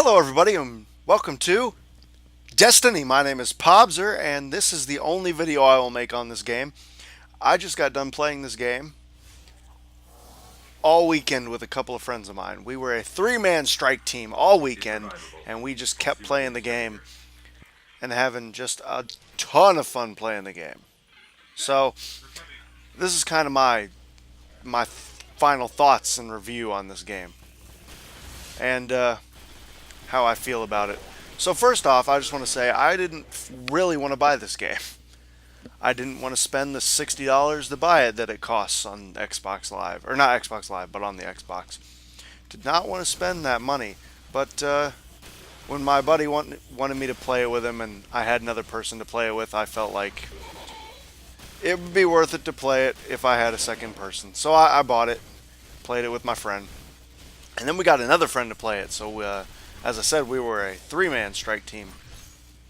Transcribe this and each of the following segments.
Hello, everybody, and welcome to Destiny. My name is Pobzer, and this is the only video I will make on this game. I just got done playing this game all weekend with a couple of friends of mine. We were a three-man strike team all weekend, and we just kept playing the game and having just a ton of fun playing the game. So, this is kind of my final thoughts and review on this game, and how I feel about it. So first off, I just want to say I didn't really want to buy this game. I didn't want to spend the $60 to buy it that it costs on Xbox Live, or not Xbox Live, but on the Xbox. Did not want to spend that money, but when my buddy wanted me to play it with him, and I had another person to play it with, I felt like it would be worth it to play it if I had a second person. So I bought it, played it with my friend, and then we got another friend to play it. So as I said, we were a three-man strike team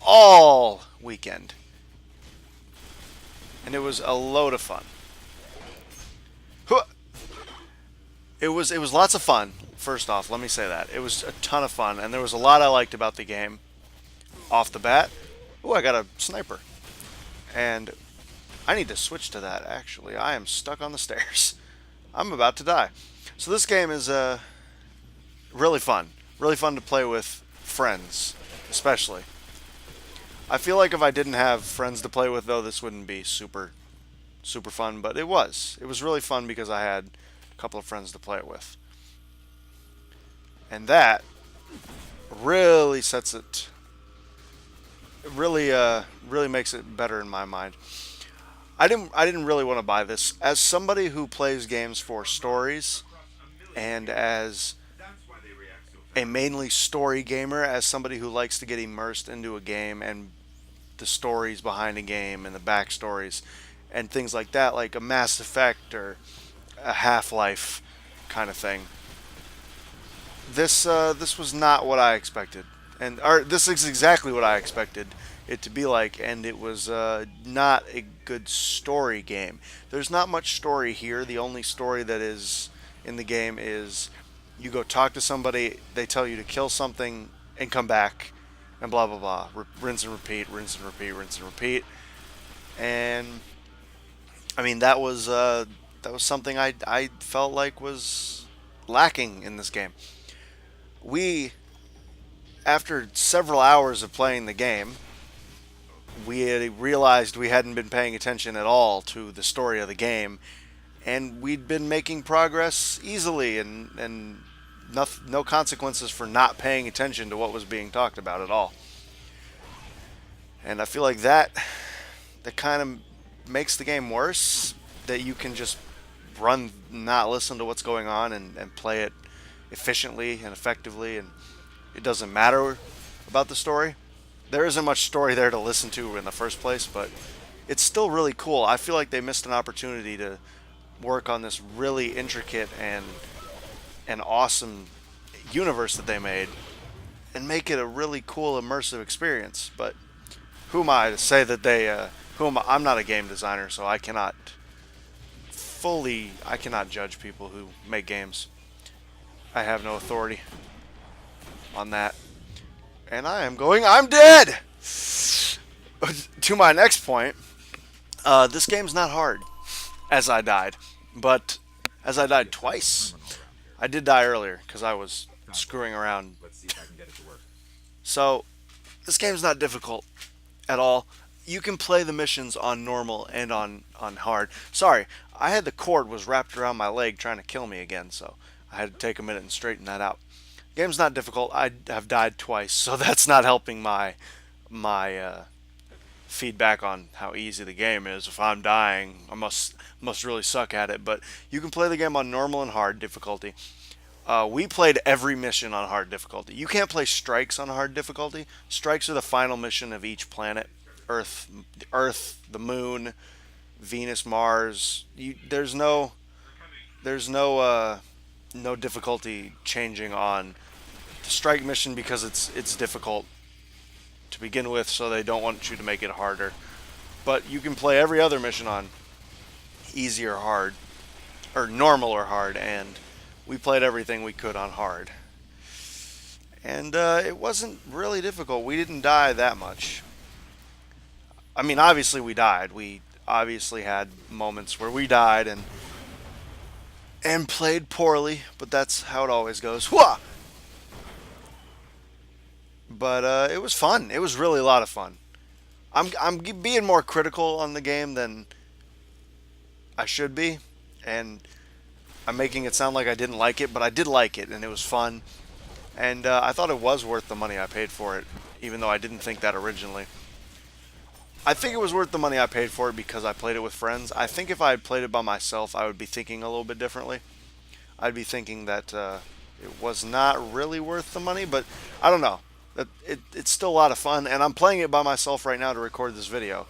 all weekend, and it was a load of fun. It was lots of fun. First off, let me say that it was a ton of fun, and there was a lot I liked about the game. Off the bat, oh, I got a sniper, and I need to switch to that. Actually, I am stuck on the stairs. I'm about to die. So this game is really fun. Really fun to play with friends, especially. I feel like if I didn't have friends to play with, though, this wouldn't be super fun. But it was. It was really fun because I had a couple of friends to play it with, and that really sets it. Really makes it better in my mind. I didn't really want to buy this as somebody who plays games for stories, and as a mainly story gamer, as somebody who likes to get immersed into a game and the stories behind a game and the backstories and things like that, like a Mass Effect or a Half-Life kind of thing. This was not what I expected, and or this is exactly what I expected it to be like, and it was not a good story game. There's not much story here. The only story that is in the game is you go talk to somebody, they tell you to kill something and come back, and blah blah blah. Rinse and repeat, rinse and repeat, rinse and repeat. And I mean that was something I felt like was lacking in this game. We, after several hours of playing the game, we had realized we hadn't been paying attention at all to the story of the game, and we'd been making progress easily, and no consequences for not paying attention to what was being talked about at all. And I feel like that kind of makes the game worse. That you can just run, not listen to what's going on, and play it efficiently and effectively, and it doesn't matter about the story. There isn't much story there to listen to in the first place, but it's still really cool. I feel like they missed an opportunity to work on this really intricate and awesome universe that they made and make it a really cool immersive experience. But who am I to say that they? Who am I? I'm not a game designer, so I cannot judge people who make games. I have no authority on that. And I'm dead! To my next point, this game's not hard, as I died. But, as I died twice. I did die earlier, because I was screwing around. So, this game's not difficult at all. You can play the missions on normal and on hard. Sorry, I had the cord was wrapped around my leg trying to kill me again, so I had to take a minute and straighten that out. Game's not difficult. I have died twice, so that's not helping my feedback on how easy the game is. If I'm dying, I must really suck at it. But you can play the game on normal and hard difficulty. We played every mission on hard difficulty. You can't play strikes on hard difficulty. Strikes are the final mission of each planet. Earth, the Moon, Venus, Mars. There's no difficulty changing on the strike mission because it's difficult to begin with, so they don't want you to make it harder. But you can play every other mission on easy or hard, or normal or hard, and we played everything we could on hard. And it wasn't really difficult. We didn't die that much. I mean, obviously we died. We obviously had moments where we died and played poorly, but that's how it always goes. Whoa! But it was fun. It was really a lot of fun. I'm being more critical on the game than I should be, and I'm making it sound like I didn't like it, but I did like it, and it was fun. And I thought it was worth the money I paid for it, even though I didn't think that originally. I think it was worth the money I paid for it because I played it with friends. I think if I had played it by myself, I would be thinking a little bit differently. I'd be thinking that it was not really worth the money, but I don't know. It's still a lot of fun, and I'm playing it by myself right now to record this video,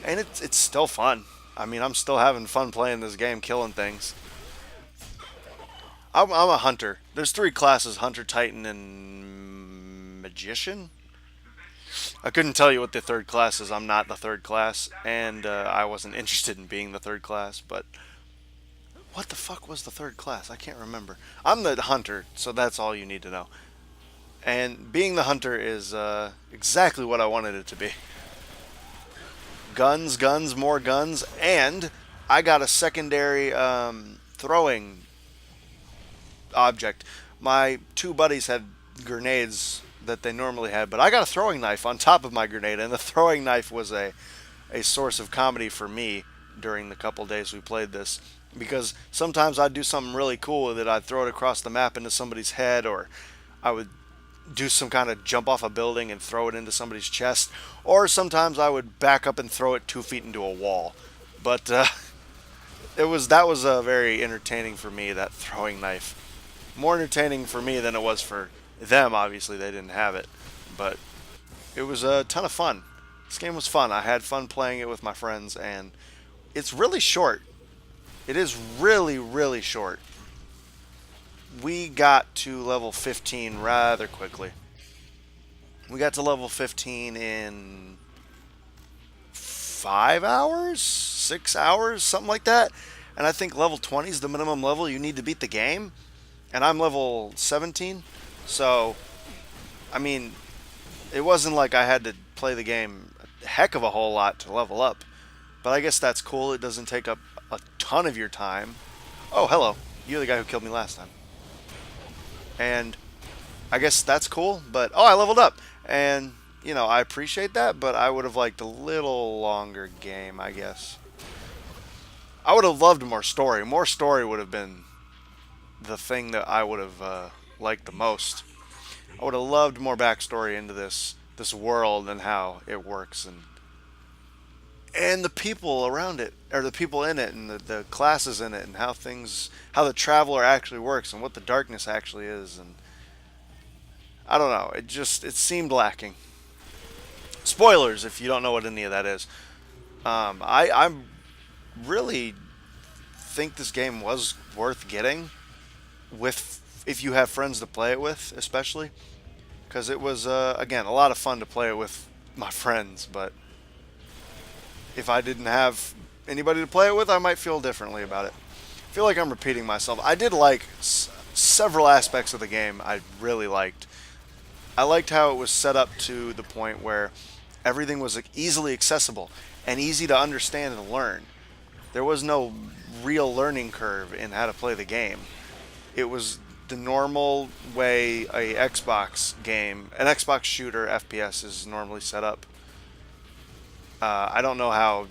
and it's still fun. I mean, I'm still having fun playing this game, killing things. I'm a hunter. There's three classes: hunter, titan, and magician. I couldn't tell you what the third class is. I'm not the third class, and I wasn't interested in being the third class. But what the fuck was the third class? I can't remember. I'm the hunter, so that's all you need to know. And being the hunter is exactly what I wanted it to be. Guns, guns, more guns, and I got a secondary throwing object. My two buddies had grenades that they normally had, but I got a throwing knife on top of my grenade, and the throwing knife was a source of comedy for me during the couple days we played this. Because sometimes I'd do something really cool with it. I'd throw it across the map into somebody's head, or I would do some kind of jump off a building and throw it into somebody's chest, or sometimes I would back up and throw it 2 feet into a wall. But that was very entertaining for me, that throwing knife. More entertaining for me than it was for them. Obviously, they didn't have it, but it was a ton of fun. This game was fun. I had fun playing it with my friends, and it's really short. It is really, really short. We got to level 15 rather quickly. We got to level 15 in 5 hours, 6 hours, something like that. And I think level 20 is the minimum level you need to beat the game. And I'm level 17. So, I mean, it wasn't like I had to play the game a heck of a whole lot to level up. But I guess that's cool. It doesn't take up a ton of your time. Oh, hello. You're the guy who killed me last time. And I guess that's cool, but oh, I leveled up. And, you know, I appreciate that, but I would have liked a little longer game, I guess. I would have loved more story. More story would have been the thing that I would have liked the most. I would have loved more backstory into this world and how it works, and the people around it, or the people in it, and the classes in it, and how the traveler actually works, and what the darkness actually is, and I don't know. It seemed lacking. Spoilers if you don't know what any of that is. I really think this game was worth getting if you have friends to play it with, especially because it was again a lot of fun to play it with my friends, but if I didn't have anybody to play it with, I might feel differently about it. I feel like I'm repeating myself. I did like several aspects of the game I really liked. I liked how it was set up to the point where everything was easily accessible and easy to understand and learn. There was no real learning curve in how to play the game. It was the normal way a Xbox game, an Xbox shooter FPS is normally set up. I don't know how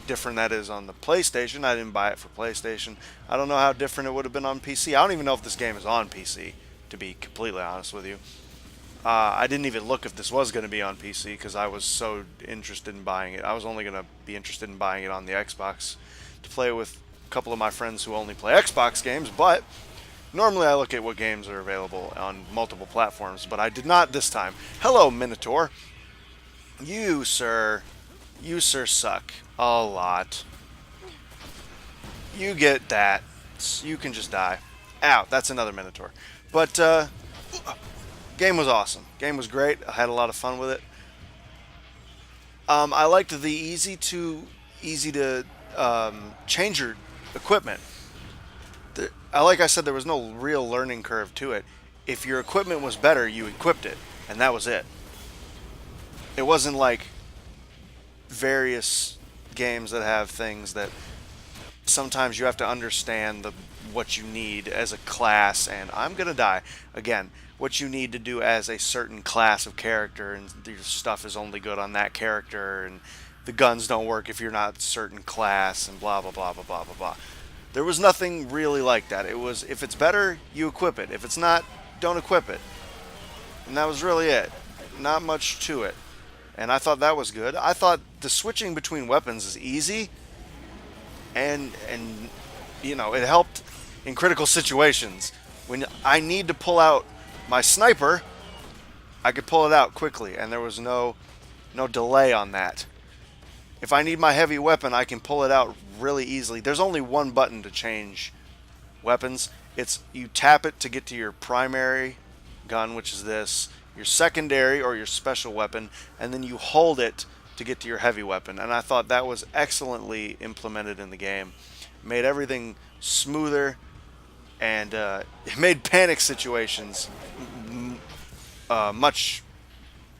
different that is on the PlayStation. I didn't buy it for PlayStation. I don't know how different it would have been on PC. I don't even know if this game is on PC, to be completely honest with you. I didn't even look if this was going to be on PC because I was so interested in buying it. I was only going to be interested in buying it on the Xbox to play with a couple of my friends who only play Xbox games, but normally I look at what games are available on multiple platforms, but I did not this time. Hello, Minotaur. You, sir, suck a lot. You get that. You can just die. Ow, that's another Minotaur. But, game was awesome. Game was great. I had a lot of fun with it. I liked the easy to change your equipment. Like I said, there was no real learning curve to it. if your equipment was better, you equipped it, and that was it. It wasn't like various games that have things that sometimes you have to understand what you need as a class, and I'm gonna die again. What you need to do as a certain class of character, and your stuff is only good on that character, and the guns don't work if you're not certain class, and blah blah blah blah blah blah blah. There was nothing really like that. It was if it's better, you equip it. If it's not, don't equip it. And that was really it. Not much to it. And I thought that was good. I thought the switching between weapons is easy, and it helped in critical situations. When I need to pull out my sniper, I could pull it out quickly, and there was no delay on that. If I need my heavy weapon, I can pull it out really easily. There's only one button to change weapons. It's you tap it to get to your primary gun, which is this, your secondary or your special weapon, and then you hold it to get to your heavy weapon. And I thought that was excellently implemented in the game. It made everything smoother, and it made panic situations much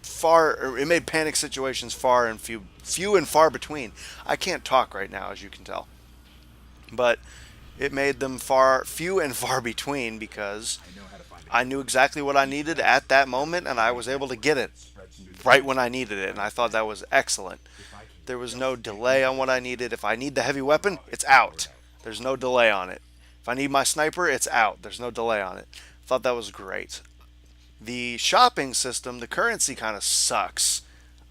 far. It made panic situations far and few and far between. I can't talk right now, as you can tell, but it made them few and far between because I knew exactly what I needed at that moment, and I was able to get it right when I needed it, and I thought that was excellent. There was no delay on what I needed. If I need the heavy weapon, it's out. There's no delay on it. If I need my sniper, it's out. There's no delay on it. I thought that was great. The shopping system, the currency kind of sucks,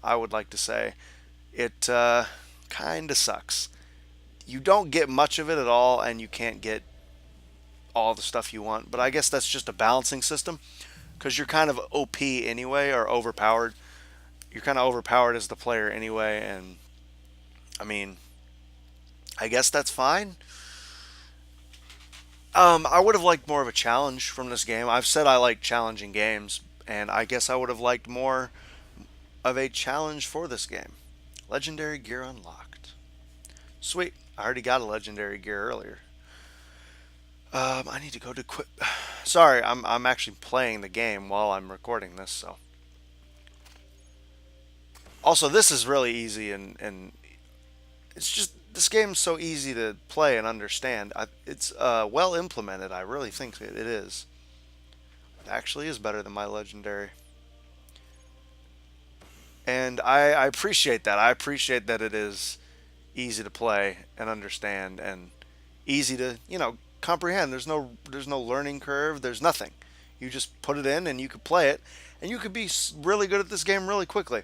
I would like to say. It kind of sucks. You don't get much of it at all, and you can't get all the stuff you want. But I guess that's just a balancing system because you're kind of OP anyway, or overpowered. You're kind of overpowered as the player anyway, and I mean, I guess that's fine. I would have liked more of a challenge from this game. I've said I like challenging games, and I guess I would have liked more of a challenge for this game. Legendary gear unlocked. Sweet. I already got a legendary gear earlier. I need to go to quit. Sorry, I'm actually playing the game while I'm recording this. So also, this is really easy, and it's just this game's so easy to play and understand. It's well implemented. I really think it is. It actually is better than my legendary, and I appreciate that. I appreciate that it is easy to play and understand, and easy to comprehend. There's no learning curve. There's nothing. You just put it in and you could play it, and you could be really good at this game really quickly.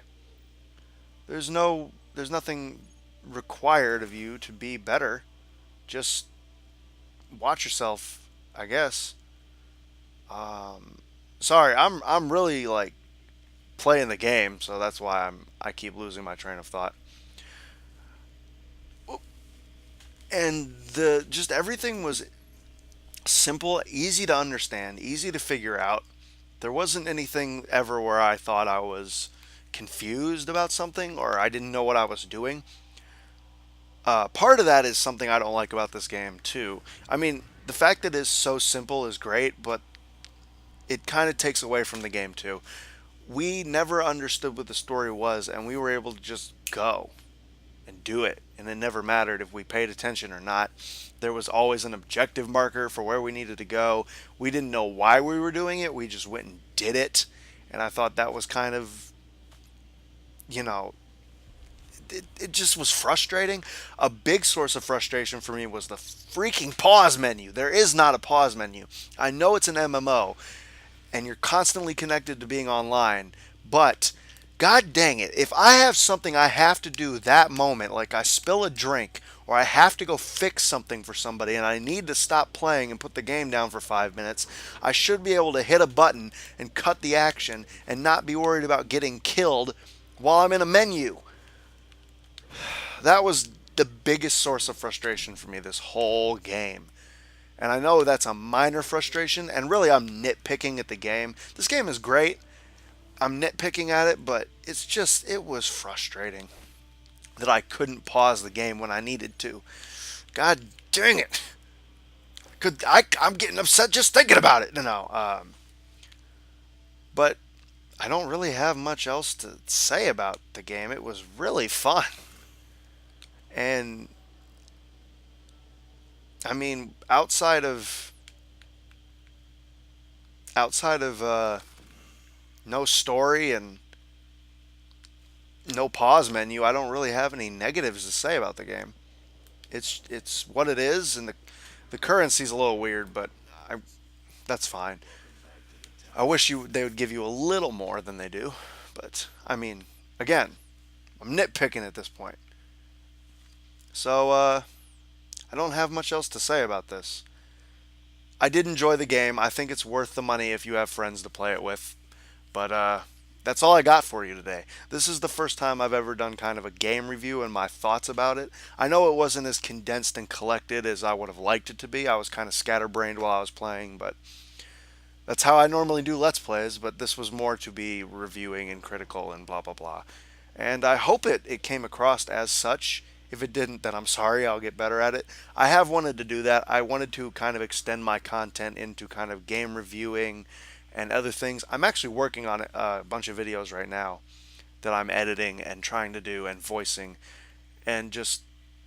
There's nothing required of you to be better. Just watch yourself, I guess. Sorry, I'm really like playing the game, so that's why I keep losing my train of thought. And the just everything was simple, easy to understand, easy to figure out. There wasn't anything ever where I thought I was confused about something or I didn't know what I was doing. Part of that is something I don't like about this game too. I mean, the fact that it's so simple is great, but it kind of takes away from the game too. We never understood what the story was, and we were able to just go and do it, and it never mattered if we paid attention or not. There was always an objective marker for where we needed to go. We didn't know why we were doing it. We just went and did it, and I thought that was kind of, you know, it just was frustrating. A big source of frustration for me was the freaking pause menu. There is not a pause menu. I know it's an MMO, and you're constantly connected to being online, but god dang it, if I have something I have to do that moment, like I spill a drink or I have to go fix something for somebody and I need to stop playing and put the game down for 5 minutes, I should be able to hit a button and cut the action and not be worried about getting killed while I'm in a menu. That was the biggest source of frustration for me this whole game. And I know that's a minor frustration, and really I'm nitpicking at the game. This game is great. I'm nitpicking at it, but it was frustrating that I couldn't pause the game when I needed to. God dang it. I'm getting upset just thinking about it. No. But I don't really have much else to say about the game. It was really fun. And I mean, outside of no story and no pause menu, I don't really have any negatives to say about the game. It's what it is, and the currency's a little weird, but I that's fine. I wish you they would give you a little more than they do, but I mean, again, I'm nitpicking at this point. So I don't have much else to say about this. I did enjoy the game. I think it's worth the money if you have friends to play it with. But that's all I got for you today. This is the first time I've ever done kind of a game review and my thoughts about it. I know it wasn't as condensed and collected as I would have liked it to be. I was kind of scatterbrained while I was playing, but that's how I normally do Let's Plays. But this was more to be reviewing and critical and blah, blah, blah. And I hope it came across as such. If it didn't, then I'm sorry. I'll get better at it. I have wanted to do that. I wanted to kind of extend my content into kind of game reviewing and other things. I'm actually working on a bunch of videos right now that I'm editing and trying to do and voicing and just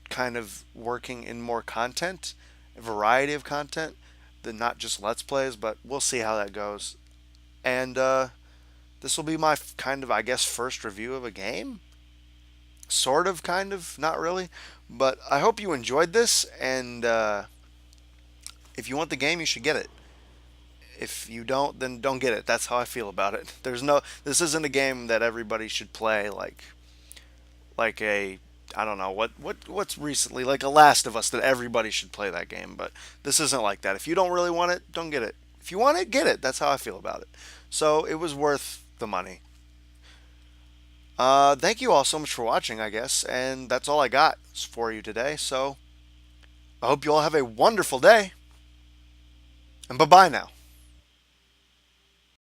kind of working in more content, a variety of content, than not just Let's Plays, but we'll see how that goes. And this will be my kind of, I guess, first review of a game. Sort of, kind of, not really. But I hope you enjoyed this, and if you want the game, you should get it. If you don't, then don't get it. That's how I feel about it. This isn't a game that everybody should play like a, I don't know, what's recently, like a Last of Us, that everybody should play that game, but this isn't like that. If you don't really want it, don't get it. If you want it, get it. That's how I feel about it. So it was worth the money. Thank you all so much for watching, I guess, and that's all I got for you today. So I hope you all have a wonderful day, and bye bye now.